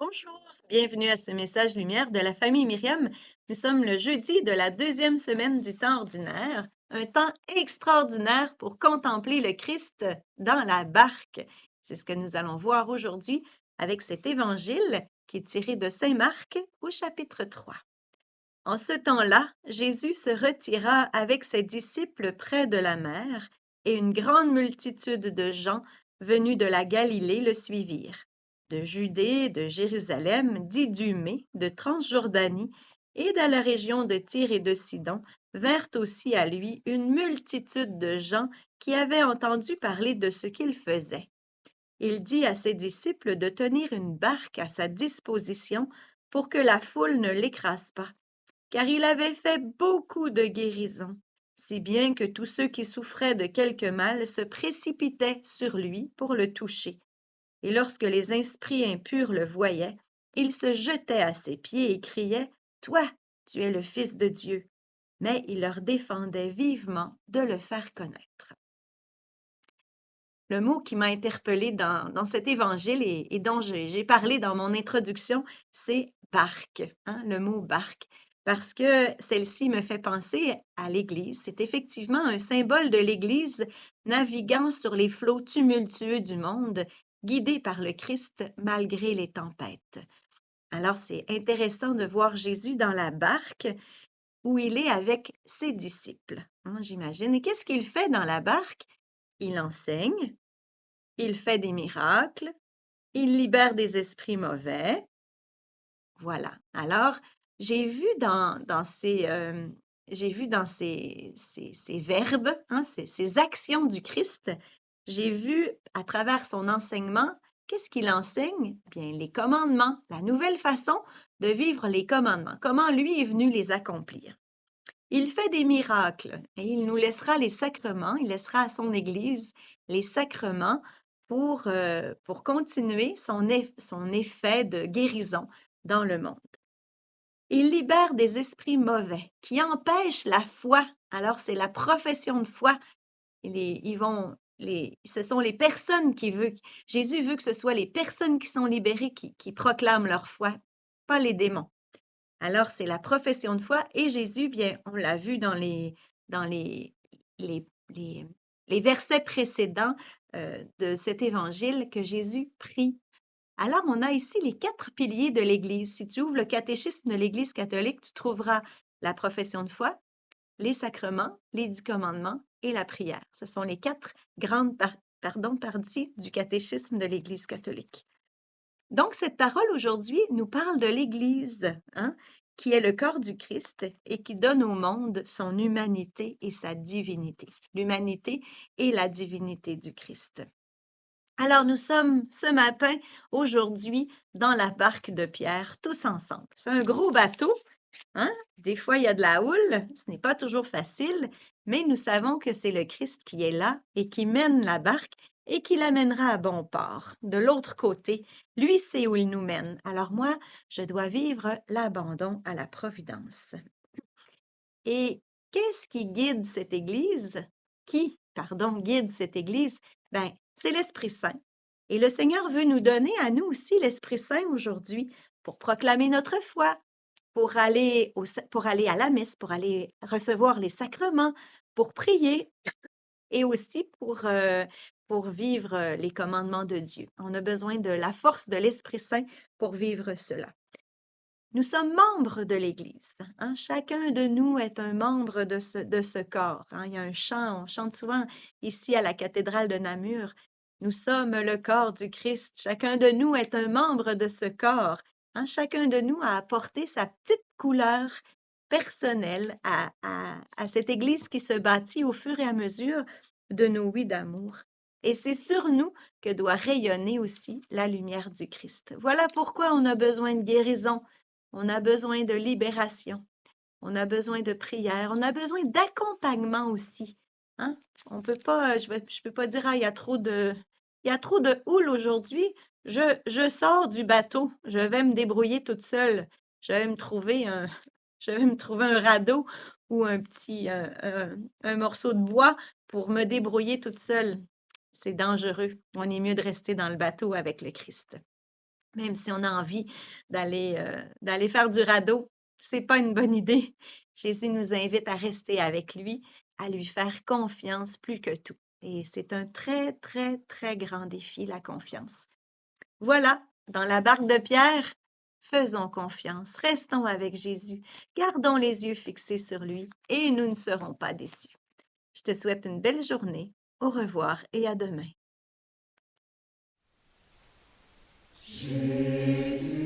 Bonjour, bienvenue à ce message lumière de la famille Myriam. Nous sommes le jeudi de la deuxième semaine du temps ordinaire, un temps extraordinaire pour contempler le Christ dans la barque. C'est ce que nous allons voir aujourd'hui avec cet évangile qui est tiré de Saint Marc au chapitre 3. En ce temps-là, Jésus se retira avec ses disciples près de la mer, et une grande multitude de gens venus de la Galilée le suivirent, de Judée, de Jérusalem, d'Idumée, de Transjordanie, et de la région de Tyr et de Sidon, vinrent aussi à lui une multitude de gens qui avaient entendu parler de ce qu'il faisait. Il dit à ses disciples de tenir une barque à sa disposition pour que la foule ne l'écrase pas, car il avait fait beaucoup de guérisons, si bien que tous ceux qui souffraient de quelque mal se précipitaient sur lui pour le toucher. Et lorsque les esprits impurs le voyaient, ils se jetaient à ses pieds et criaient: Toi, tu es le Fils de Dieu. Mais il leur défendait vivement de le faire connaître. Le mot qui m'a interpellée dans cet évangile et dont j'ai parlé dans mon introduction, c'est barque, hein, le mot barque, parce que celle-ci me fait penser à l'Église. C'est effectivement un symbole de l'Église naviguant sur les flots tumultueux du monde, guidée par le Christ malgré les tempêtes. Alors c'est intéressant de voir Jésus dans la barque où il est avec ses disciples, hein, j'imagine. Et qu'est-ce qu'il fait dans la barque? Il enseigne, il fait des miracles, il libère des esprits mauvais. Voilà. Alors, j'ai vu dans ces verbes, hein, ces actions du Christ, j'ai vu à travers son enseignement, qu'est-ce qu'il enseigne? Bien, les commandements, la nouvelle façon de vivre les commandements, comment lui est venu les accomplir. Il fait des miracles et il nous laissera les sacrements, il laissera à son Église les sacrements pour continuer son effet de guérison dans le monde. Il libère des esprits mauvais qui empêchent la foi. Alors, c'est la profession de foi. Ce sont les personnes qui veulent. Jésus veut que ce soit les personnes qui sont libérées qui proclament leur foi, pas les démons. Alors, c'est la profession de foi et Jésus, bien, on l'a vu dans les, les, les versets précédents de cet évangile que Jésus prie. Alors, on a ici les 4 piliers de l'Église. Si tu ouvres le catéchisme de l'Église catholique, tu trouveras la profession de foi, les sacrements, les 10 commandements et la prière. Ce sont les 4 grandes parties du catéchisme de l'Église catholique. Donc, cette parole aujourd'hui nous parle de l'Église, hein, qui est le corps du Christ et qui donne au monde son humanité et sa divinité. L'humanité et la divinité du Christ. Alors, nous sommes ce matin, aujourd'hui, dans la barque de Pierre, tous ensemble. C'est un gros bateau, hein? Des fois, il y a de la houle, ce n'est pas toujours facile, mais nous savons que c'est le Christ qui est là et qui mène la barque et qui l'amènera à bon port, de l'autre côté. Lui sait où il nous mène. Alors moi, je dois vivre l'abandon à la providence. Et qu'est-ce qui guide cette Église? Qui, pardon, guide cette Église? Ben, c'est l'Esprit Saint. Et le Seigneur veut nous donner à nous aussi l'Esprit Saint aujourd'hui pour proclamer notre foi, pour aller à la messe, pour aller recevoir les sacrements, pour prier et aussi pour vivre les commandements de Dieu. On a besoin de la force de l'Esprit Saint pour vivre cela. Nous sommes membres de l'Église, hein. Chacun de nous est un membre de ce corps, hein. Il y a un chant, on chante souvent ici à la cathédrale de Namur. Nous sommes le corps du Christ. Chacun de nous est un membre de ce corps, hein. Chacun de nous a apporté sa petite couleur personnelle à cette Église qui se bâtit au fur et à mesure de nos vies d'amour. Et c'est sur nous que doit rayonner aussi la lumière du Christ. Voilà pourquoi on a besoin de guérison. On a besoin de libération, on a besoin de prière, on a besoin d'accompagnement aussi, hein? On peut pas, je peux pas dire: «Ah, il y a trop de houle aujourd'hui, je sors du bateau, je vais me débrouiller toute seule, je vais me trouver un je vais me trouver un radeau ou un morceau de bois pour me débrouiller toute seule». C'est dangereux, on est mieux de rester dans le bateau avec le Christ. Même si on a envie d'aller faire du radeau, c'est pas une bonne idée. Jésus nous invite à rester avec lui, à lui faire confiance plus que tout. Et c'est un très, très, très grand défi, la confiance. Voilà, dans la barque de Pierre, faisons confiance, restons avec Jésus, gardons les yeux fixés sur lui et nous ne serons pas déçus. Je te souhaite une belle journée. Au revoir et à demain. Jésus.